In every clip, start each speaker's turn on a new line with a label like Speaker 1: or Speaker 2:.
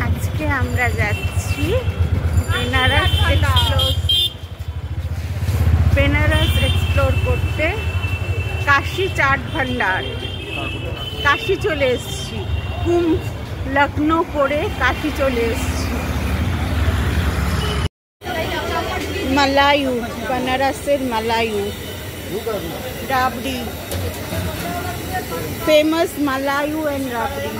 Speaker 1: আজকে আমরা যাচ্ছি বেনারস এক্সপ্লোর করতে, কাশী চাট ভান্ডার। কাশী চলে এসেছি, কুম্ভ লখনৌ করে কাশী চলে এসেছি। মালায়ু, বেনারসের মালায়ু রাবড়ি, ফেমাস মালায়ু এন্ড রাবড়ি।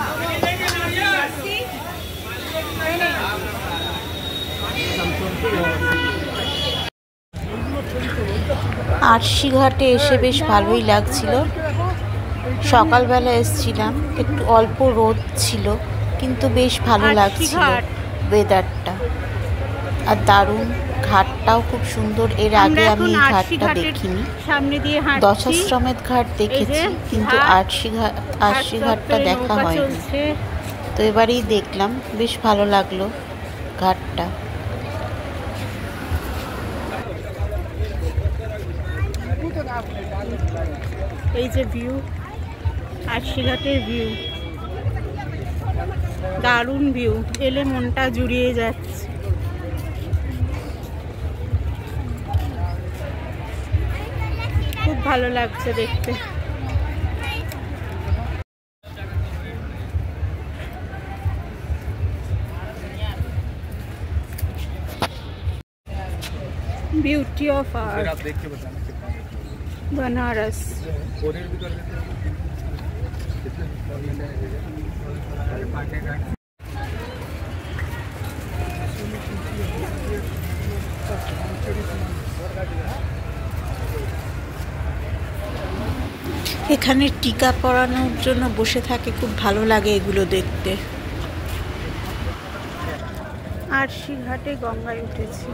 Speaker 2: আরশি ঘাটে এসে বেশ ভালোই লাগছিল। সকালবেলা এসেছিলাম, একটু অল্প রোদ ছিল, কিন্তু বেশ ভালো লাগছিল ওয়েদারটা। আর দারুণ, ঘাটটাও খুব সুন্দর। এর আগে আমি ঘাটটা দেখিনি, দশাশ্রমের ঘাট দেখেছি, কিন্তু আরশি ঘাটটা দেখা হয়নি। তো এবারেই দেখলাম, বেশ ভালো লাগলো ঘাটটা।
Speaker 1: এই যে ভিউ, আরশি ঘাটের ভিউ, দারুণ ভিউ, এলে মনটা জুড়িয়ে যাচ্ছে। খুব ভালো লাগছে দেখতে। Beauty of art Banaras.
Speaker 2: এখানে টিকা পরানোর জন্য বসে থাকে, খুব ভালো লাগে এগুলো দেখতে।
Speaker 1: আরশি ঘাটে গঙ্গায় উঠেছি।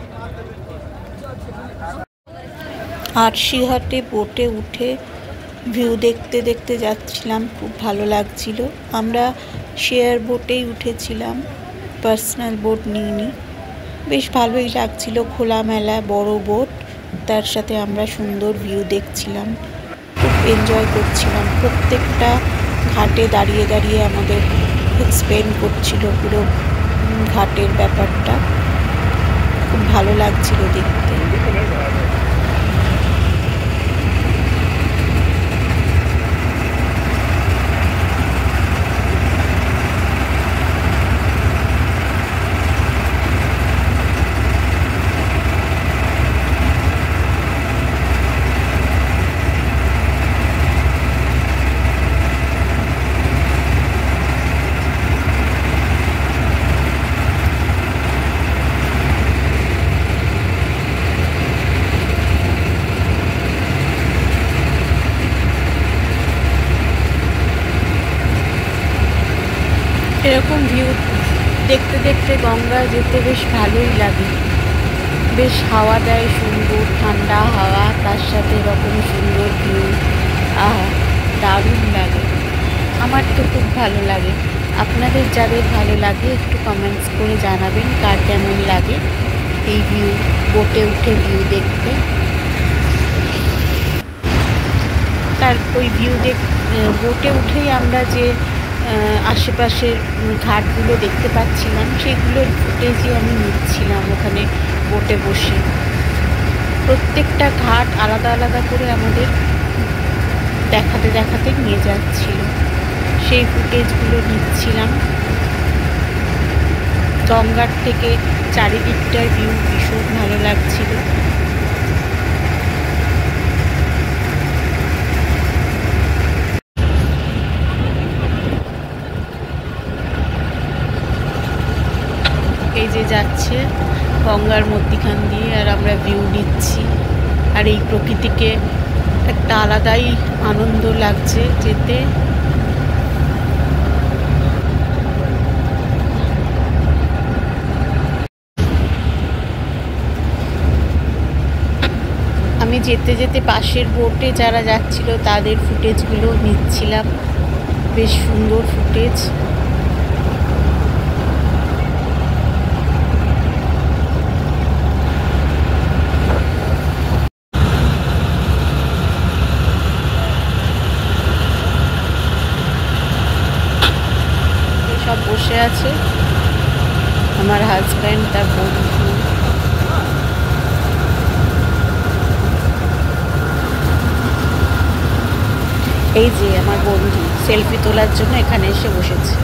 Speaker 2: আরশি ঘাটে বোটে উঠে ভিউ দেখতে দেখতে যাচ্ছিলাম, খুব ভালো লাগছিল। আমরা শেয়ার বোটেই উঠেছিলাম, পার্সোনাল বোট নিইনি। বেশ ভালোই লাগছিল, খোলামেলা বড় বোট, তার সাথে আমরা সুন্দর ভিউ দেখছিলাম, খুব এনজয় করছিলাম। প্রত্যেকটা ঘাটে দাঁড়িয়ে দাঁড়িয়ে আমাদের এক্সপ্লেন করছিল পুরো ঘাটের ব্যাপারটা, খুব ভালো লাগছিল দেখতে। এরকম ভিউ দেখতে দেখতে গঙ্গা যেতে বেশ ভালোই লাগে। বেশ হাওয়া দেয়, সুন্দর ঠান্ডা হাওয়া, তার সাথে এরকম সুন্দর ভিউ, দারুণ লাগে। আমার তো খুব ভালো লাগে। আপনাদের যাদের ভালো লাগে একটু কমেন্টস করে জানাবেন কার কেমন লাগে এই ভিউ, বোটে উঠে ভিউ দেখতে। তার ওই ভিউ বোটে উঠেই আমরা যে আশেপাশের ঘাটগুলো দেখতে পাচ্ছিলাম, সেগুলোর ফুটেজই আমি নিচ্ছিলাম ওখানে বোটে বসে। প্রত্যেকটা ঘাট আলাদা আলাদা করে আমাদের দেখাতে দেখাতে নিয়ে যাচ্ছিল, সেই ফুটেজগুলো নিচ্ছিলাম। গঙ্গার থেকে চারিদিকটার ভিউ ভীষণ ভালো লাগছিল। এই যে যাচ্ছে গঙ্গার মধ্যিখান দিয়ে, আর আমরা ভিউ নিচ্ছি। আর এই প্রকৃতিকে একটা আলাদাই আনন্দ লাগছে যেতে। আমি যেতে যেতে পাশের বোটে যারা যাচ্ছিল তাদের ফুটেজগুলো নিচ্ছিলাম, বেশ সুন্দর ফুটেজ। সব বসে আছে, আমার হাজব্যান্ড, তার বন্ধু। এই যে আমার বন্ধু সেলফি তোলার জন্য এখানে এসে বসেছে।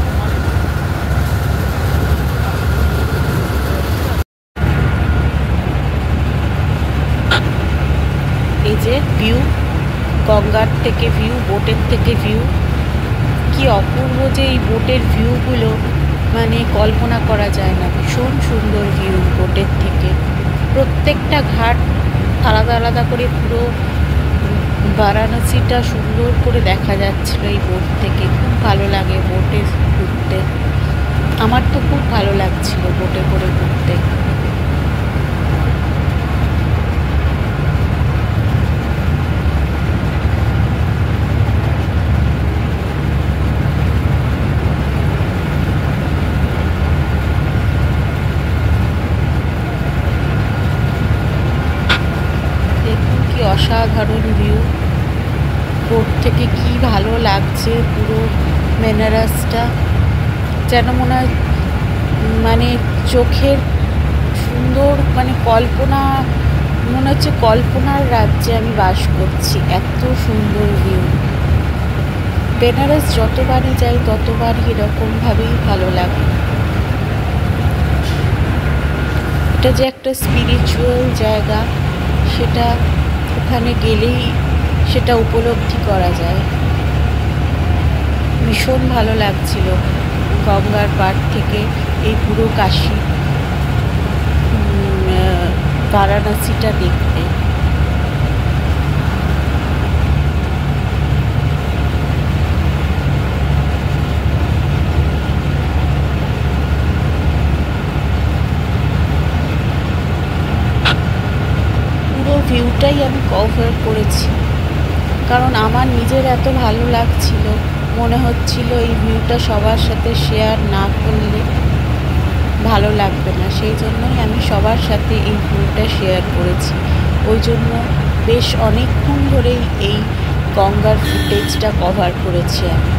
Speaker 2: এই যে ভিউ, গঙ্গার থেকে ভিউ, বোটের থেকে ভিউ, কি অপূর্ব যে এই বোটের ভিউগুলো, মানে কল্পনা করা যায় না। ভীষণ সুন্দর ভিউ বোটের থেকে। প্রত্যেকটা ঘাট আলাদা আলাদা করে, পুরো বারাণসীটা সুন্দর করে দেখা যাচ্ছিল এই বোট থেকে। খুব ভালো লাগে বোটে ঘুরতে, আমার তো খুব ভালো লাগছিল বোটে করে ঘুরতে। অসাধারণ ভিউ, বোট থেকে কি ভালো লাগছে পুরো বেনারসটা, যেন মনে হয় মানে চোখের সুন্দর, মানে কল্পনা, মনে হচ্ছে কল্পনার রাজ্যে আমি বাস করছি, এত সুন্দর ভিউ। বেনারস যতবারই যাই ততবারই এরকমভাবেই ভালো লাগে। এটা যে একটা স্পিরিচুয়াল জায়গা, সেটা ওখানে গেলেই সেটা উপলব্ধি করা যায়। ভীষণ ভালো লাগছিল গঙ্গার পাড় থেকে এই পুরো কাশী বারাণসীটা দেখতে। ভিউটাই আমি কভার করেছি, কারণ আমার নিজের এত ভালো লাগছিল, মনে হচ্ছিল এই ভিউটা সবার সাথে শেয়ার না করলে ভালো লাগবে না। সেই জন্যই আমি সবার সাথে এই ভিউটা শেয়ার করেছি। ওই জন্য বেশ অনেকক্ষণ ধরেই এই গঙ্গার ফুটেজটা কভার করেছি আমি।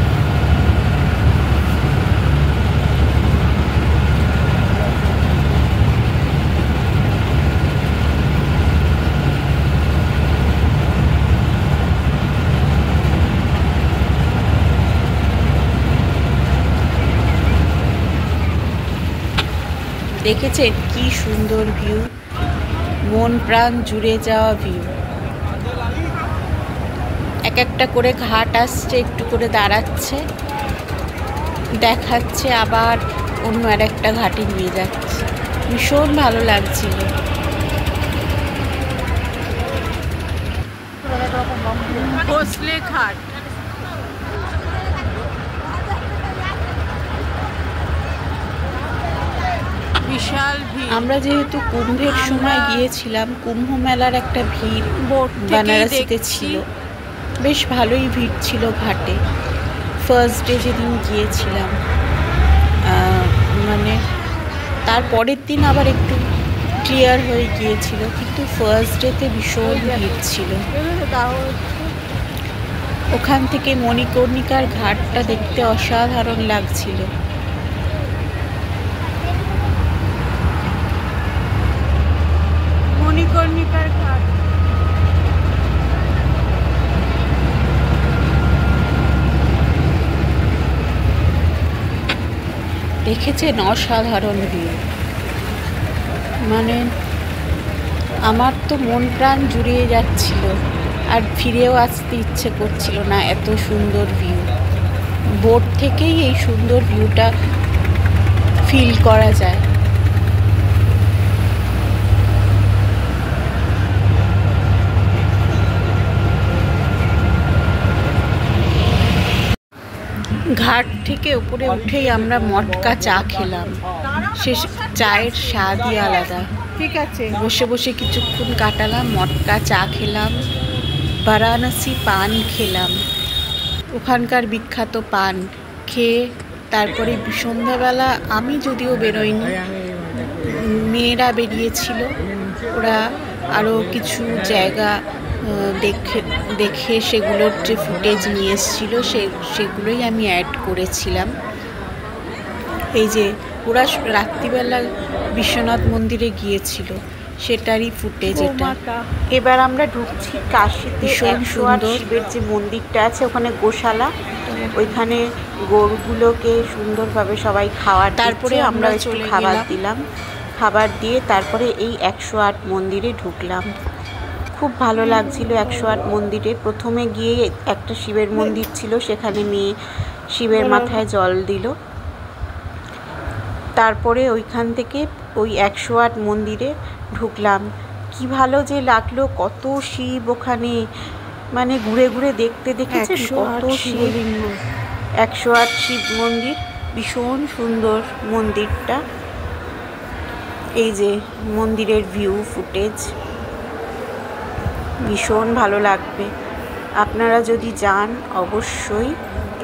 Speaker 2: দেখেছেন কি সুন্দর ভিউ, মন প্রাণ জুড়ে যাওয়া ভিউ। এক একটা করে ঘাট আসছে, একটু করে দাঁড়াচ্ছে, দেখাচ্ছে, আবার অন্য আর একটা ঘাটে নিয়ে যাচ্ছে। ভীষণ ভালো লাগছিল।
Speaker 1: ভোসলে ঘাট, বিশাল ভিড়।
Speaker 2: আমরা যেহেতু কুম্ভের সময় গিয়েছিলাম, কুম্ভ মেলার একটা ভিড় বেনারসিতে ছিল, বেশ ভালোই ভিড় ছিল ঘাটে। ফার্স্ট ডে যেদিন গিয়েছিলাম, মানে তারপরের দিন আবার একটু ক্লিয়ার হয়ে গিয়েছিল, কিন্তু ফার্স্ট ডেতে ভীষণ ভিড় ছিল। ওখান থেকে মণিকর্ণিকার ঘাটটা দেখতে অসাধারণ লাগছিল।
Speaker 1: মণিকর্ণিকার ঘাট,
Speaker 2: দেখেছেন অসাধারণ ভিউ, মানে আমার তো মন প্রাণ জুড়িয়ে যাচ্ছিল, আর ফিরেও আসতে ইচ্ছে করছিল না, এত সুন্দর ভিউ। বোট থেকেই এই সুন্দর ভিউটা ফিল করা যায়। ঘাট থেকে উপরে উঠেই আমরা মটকা চা খেলাম, সে চায়ের স্বাদই আলাদা।
Speaker 1: ঠিক আছে,
Speaker 2: বসে বসে কিছুক্ষণ কাটালাম, মটকা চা খেলাম, বারাণসী পান খেলাম, ওখানকার বিখ্যাত পান খেয়ে তারপরে সন্ধ্যাবেলা আমি যদিও বেরোইনি, মেয়েরা বেরিয়েছিল, ওরা আরও কিছু জায়গা দেখে সেগুলোর যে ফুটেজ নিয়ে এসেছিলো সেগুলোই আমি অ্যাড করেছিলাম। এই যে ওরা রাত্রিবেলা বিশ্বনাথ মন্দিরে গিয়েছিল, সেটারই ফুটেজ এটা।
Speaker 1: এবার আমরা ঢুকছি কাশীতে।
Speaker 2: ভীষণ
Speaker 1: 108
Speaker 2: সুন্দর
Speaker 1: শিবের যে মন্দিরটা আছে, ওখানে গোশালা, ওইখানে গরুগুলোকে সুন্দরভাবে সবাই খাবার
Speaker 2: তারপরে
Speaker 1: দিচ্ছে।
Speaker 2: আমরা
Speaker 1: একটু
Speaker 2: চলে
Speaker 1: খাবার
Speaker 2: গেলাম।
Speaker 1: দিলাম, খাবার দিয়ে তারপরে এই 108 মন্দিরে ঢুকলাম। খুব ভালো লাগছিল 108 মন্দিরে। প্রথমে গিয়ে একটা শিবের মন্দির ছিল, সেখানে মেয়ে শিবের মাথায় জল দিল। তারপরে ওইখান থেকে ওই 108 মন্দিরে ঢুকলাম। কি ভালো যে লাগলো, কত শিব ওখানে, মানে ঘুরে ঘুরে দেখতে দেখেছেন কত শিব। 108 শিব মন্দির, ভীষণ সুন্দর মন্দিরটা। এই যে মন্দিরের ভিউ ফুটেজ, ভীষণ ভালো লাগবে। আপনারা যদি যান অবশ্যই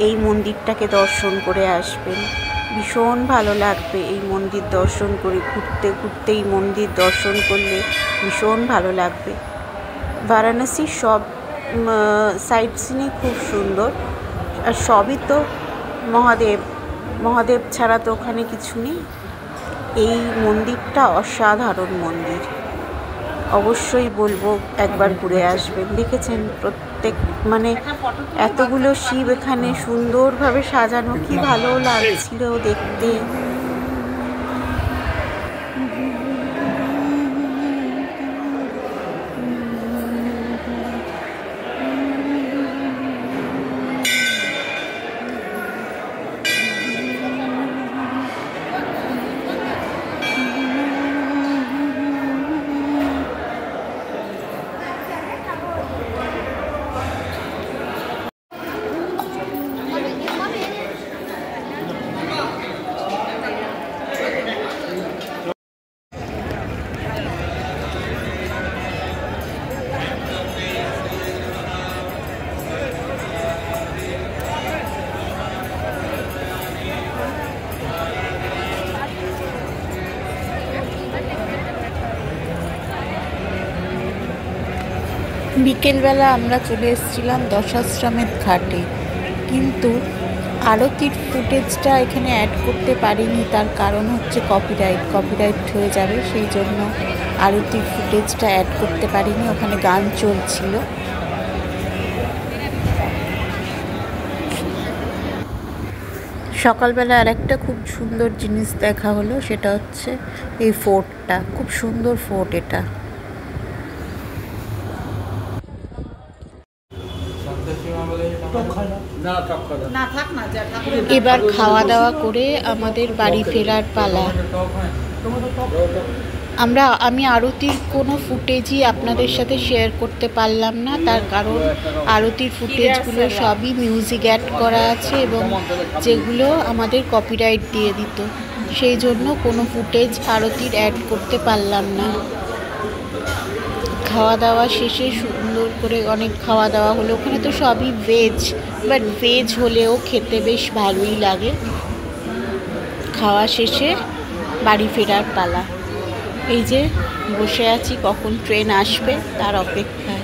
Speaker 1: এই মন্দিরটাকে দর্শন করে আসবেন, ভীষণ ভালো লাগবে। এই মন্দির দর্শন করে ঘুরতে ঘুরতে এই মন্দির দর্শন করলে ভীষণ ভালো লাগবে। বারাণসীর সব সাইট সিনই খুব সুন্দর, আর সবই তো মহাদেব, মহাদেব ছাড়া তো ওখানে কিছু নেই। এই মন্দিরটা অসাধারণ মন্দির, অবশ্যই বলবো একবার ঘুরে আসবেন। দেখেছেন প্রত্যেক মানে এতগুলো শিব এখানে সুন্দরভাবে সাজানো, কি ভালো লাগছিল দেখতে।
Speaker 2: বিকেলবেলা আমরা চলে এসেছিলাম দশাশ্রমের ঘাটে, কিন্তু আরতির ফুটেজটা এখানে অ্যাড করতে পারিনি। তার কারণ হচ্ছে কপিরাইট হয়ে যাবে, সেই জন্য আরতির ফুটেজটা অ্যাড করতে পারিনি। ওখানে গান চলছিল। সকালবেলা আরেকটা খুব সুন্দর জিনিস দেখা হলো, সেটা হচ্ছে এই ফোর্টটা। খুব সুন্দর ফোর্ট এটা। এবার খাওয়া দাওয়া করে আমাদের বাড়ি ফেরার পালা। আমি আরতির কোনো ফুটেজই আপনাদের সাথে শেয়ার করতে পারলাম না, তার কারণ আরতির ফুটেজগুলো সবই মিউজিক অ্যাড করা আছে এবং যেগুলো আমাদের কপিরাইট দিয়ে দিত, সেই জন্য কোনো ফুটেজ আরতির অ্যাড করতে পারলাম না। খাওয়া দাওয়া শেষে সুন্দর করে অনেক খাওয়া দাওয়া হলো। ওখানে তো সবই ভেজ, বাট ভেজ হলেও খেতে বেশ ভালোই লাগে। খাওয়া শেষে বাড়ি ফেরার পালা। এই যে বসে আছি, কখন ট্রেন আসবে তার অপেক্ষায়।